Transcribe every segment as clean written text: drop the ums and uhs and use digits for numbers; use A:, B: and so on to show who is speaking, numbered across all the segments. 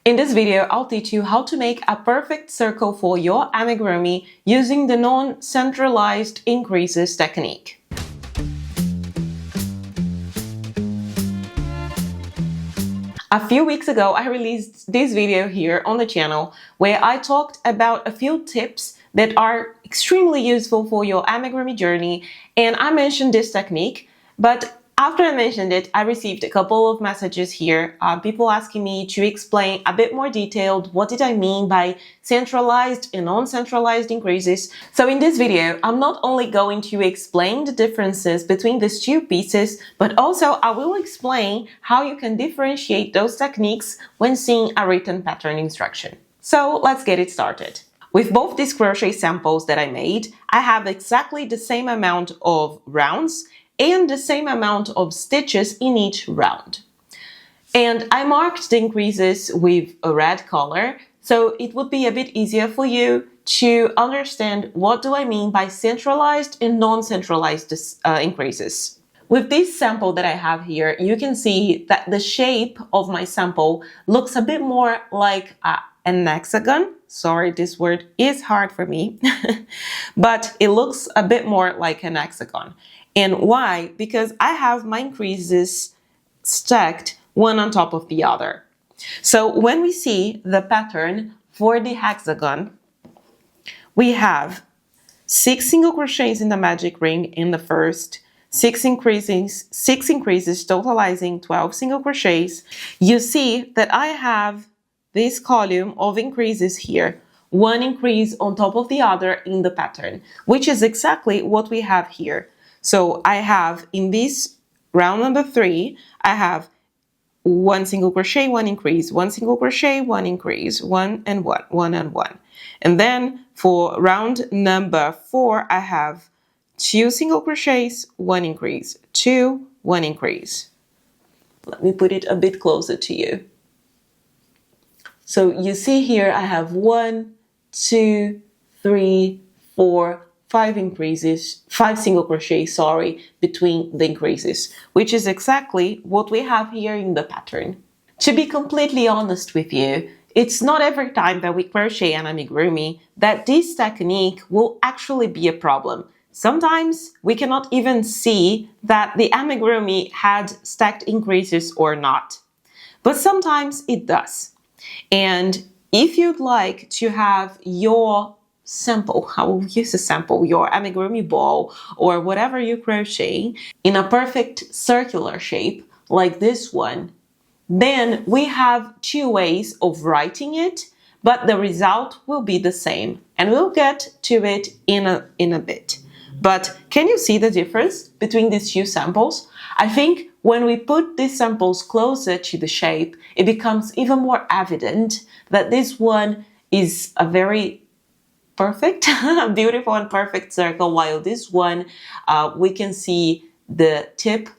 A: In this video, I'll teach you how to make a perfect circle for your amigurumi using the non-centralized increases technique. A few weeks ago, I released this video here on the channel where I talked about a few tips that are extremely useful for your amigurumi journey, and I mentioned this technique, but after I mentioned it, I received a couple of messages here, people asking me to explain a bit more detailed what did I mean by centralized and non-centralized increases. So in this video, I'm not only going to explain the differences between these two pieces, but also I will explain how you can differentiate those techniques when seeing a written pattern instruction. So let's get it started. With both these crochet samples that I made, I have exactly the same amount of rounds and the same amount of stitches in each round. And I marked the increases with a red color, so it would be a bit easier for you to understand what do I mean by centralized and non-centralized increases. With this sample that I have here, you can see that the shape of my sample looks a bit more like an hexagon. Sorry, this word is hard for me, but it looks a bit more like an hexagon. And why? Because I have my increases stacked one on top of the other. So when we see the pattern for the hexagon, we have 6 single crochets in the magic ring in the first, 6 increases totalizing 12 single crochets. You see that I have this column of increases here, one increase on top of the other in the pattern, which is exactly what we have here. So I have in this round number 3, I have 1 single crochet, 1 increase, 1 single crochet, 1 increase, 1 and 1, 1 and 1. And then for round number 4, I have 2 single crochets, 1 increase, 2, 1 increase. Let me put it a bit closer to you. So you see here I have 1, 2, 3, 4, 5 increases, 5 single crochets, between the increases, which is exactly what we have here in the pattern. To be completely honest with you, it's not every time that we crochet an amigurumi that this technique will actually be a problem. Sometimes we cannot even see that the amigurumi had stacked increases or not, but sometimes it does. And if you'd like to have your sample, I will use a sample, your amigurumi ball or whatever you crochet in a perfect circular shape like this one, then we have 2 ways of writing it, but the result will be the same, and we'll get to it in a bit. But can you see the difference between these 2 samples? I think when we put these samples closer to the shape, it becomes even more evident that this one is a very perfect, beautiful and perfect circle, while this one, we can see the tip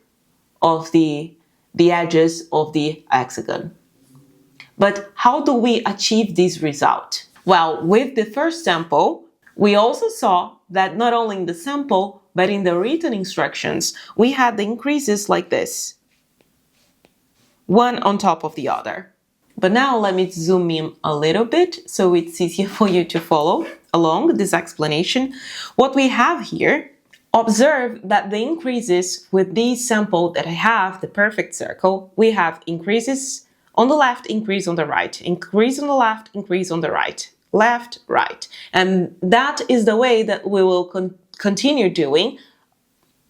A: of the edges of the hexagon. But how do we achieve this result? Well, with the first sample, we also saw that not only in the sample, but in the written instructions, we had the increases like this, one on top of the other. But now let me zoom in a little bit so it's easier for you to follow along this explanation. What we have here, observe that the increases with this sample that I have, the perfect circle, we have increases on the left, increase on the right, increase on the left, increase on the right, left, right. And that is the way that we will continue doing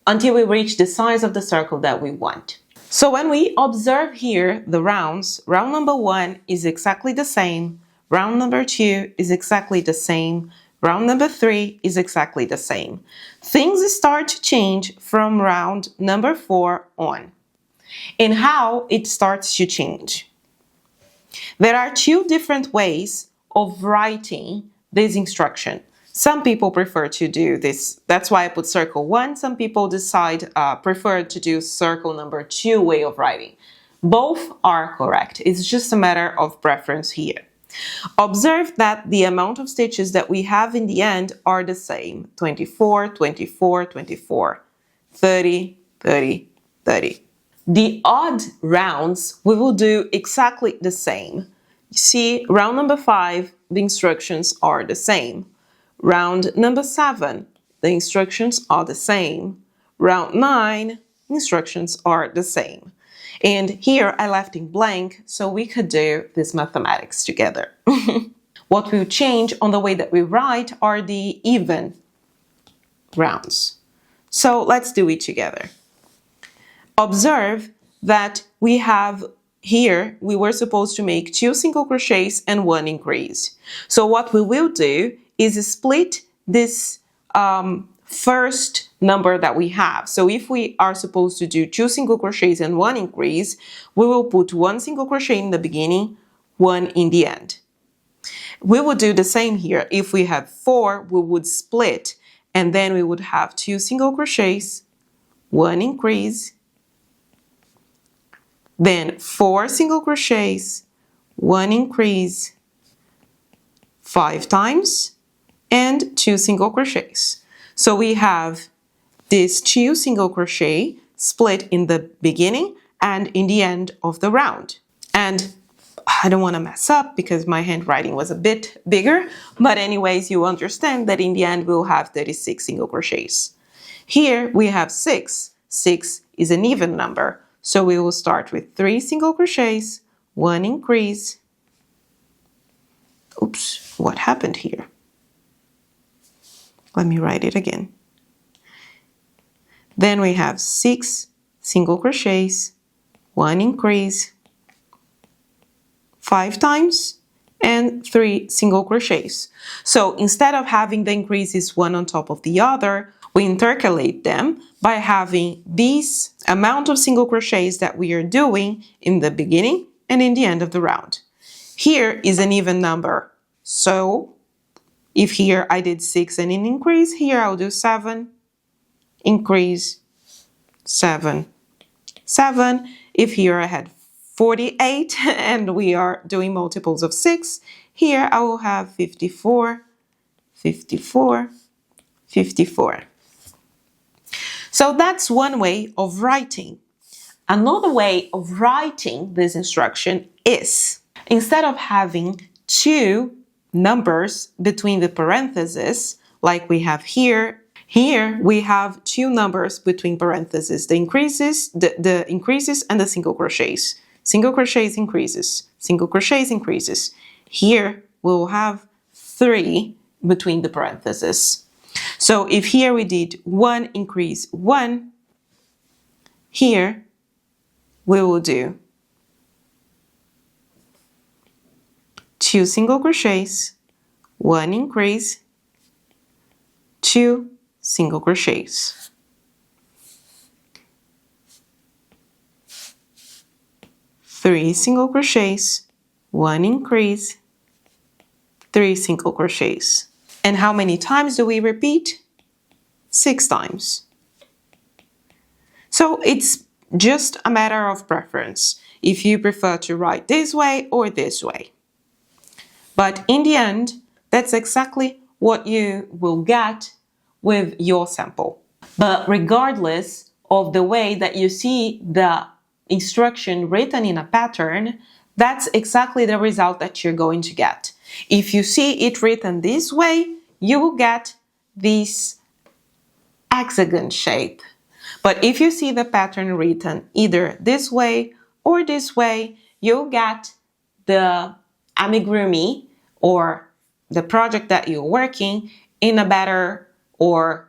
A: until we reach the size of the circle that we want. So when we observe here the rounds, round number 1 is exactly the same, round number 2 is exactly the same, round number 3 is exactly the same. Things start to change from round number 4 on. And how it starts to change. There are 2 different ways of writing this instruction. Some people prefer to do this, that's why I put circle 1. Some people prefer to do circle number 2 way of writing. Both are correct. It's just a matter of preference here. Observe that the amount of stitches that we have in the end are the same. 24, 24, 24, 30, 30, 30. The odd rounds, we will do exactly the same. See, round number 5, the instructions are the same. Round number 7, the instructions are the same. Round 9, instructions are the same. And here I left in blank so we could do this mathematics together. What will change on the way that we write are the even rounds. So let's do it together. Observe that we have here, we were supposed to make 2 single crochets and 1 increase. So what we will do is split this first number that we have. So if we are supposed to do 2 single crochets and 1 increase, we will put 1 single crochet in the beginning, 1 in the end. We would do the same here. If we have 4, we would split, and then we would have 2 single crochets, 1 increase, then 4 single crochets, 1 increase, 5 times, and 2 single crochets. So we have this 2 single crochet split in the beginning and in the end of the round. And I don't want to mess up because my handwriting was a bit bigger, but anyways, you understand that in the end we'll have 36 single crochets. Here we have 6. 6 is an even number. So we will start with 3 single crochets, 1 increase. Oops, what happened here? Let me write it again. Then we have 6 single crochets, 1 increase, 5 times, and 3 single crochets. So instead of having the increases one on top of the other, we intercalate them by having this amount of single crochets that we are doing in the beginning and in the end of the round. Here is an even number. So if here I did 6 and an increase, here I'll do 7, increase, 7, 7. If here I had 48 and we are doing multiples of 6, here I will have 54, 54, 54. So that's one way of writing. Another way of writing this instruction is, instead of having 2 numbers between the parentheses, like we have here, here we have 2 numbers between parentheses, the increases and the single crochets. Single crochets increases, single crochets increases. Here we'll have 3 between the parentheses. So if here we did 1 increase 1, here we will do 2 single crochets, 1 increase, 2 single crochets. Three single crochets, 1 increase, 3 single crochets. And how many times do we repeat? 6 times. So it's just a matter of preference, if you prefer to write this way or this way. But in the end, that's exactly what you will get with your sample. But regardless of the way that you see the instruction written in a pattern, that's exactly the result that you're going to get. If you see it written this way, you will get this hexagon shape. But if you see the pattern written either this way or this way, you'll get the amigurumi, or the project that you're working, in a better or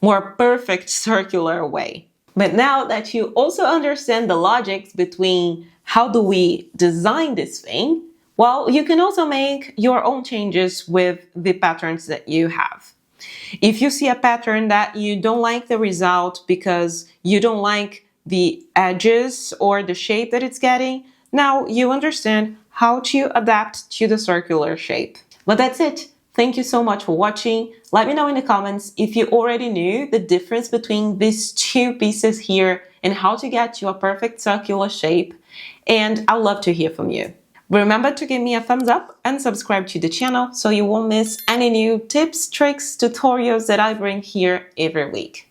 A: more perfect circular way. But now that you also understand the logics between how do we design this thing, well, you can also make your own changes with the patterns that you have. If you see a pattern that you don't like the result because you don't like the edges or the shape that it's getting, now you understand how to adapt to the circular shape. But that's it. Thank you so much for watching. Let me know in the comments if you already knew the difference between these 2 pieces here and how to get to a perfect circular shape. And I'd love to hear from you. Remember to give me a thumbs up and subscribe to the channel so you won't miss any new tips, tricks, tutorials that I bring here every week.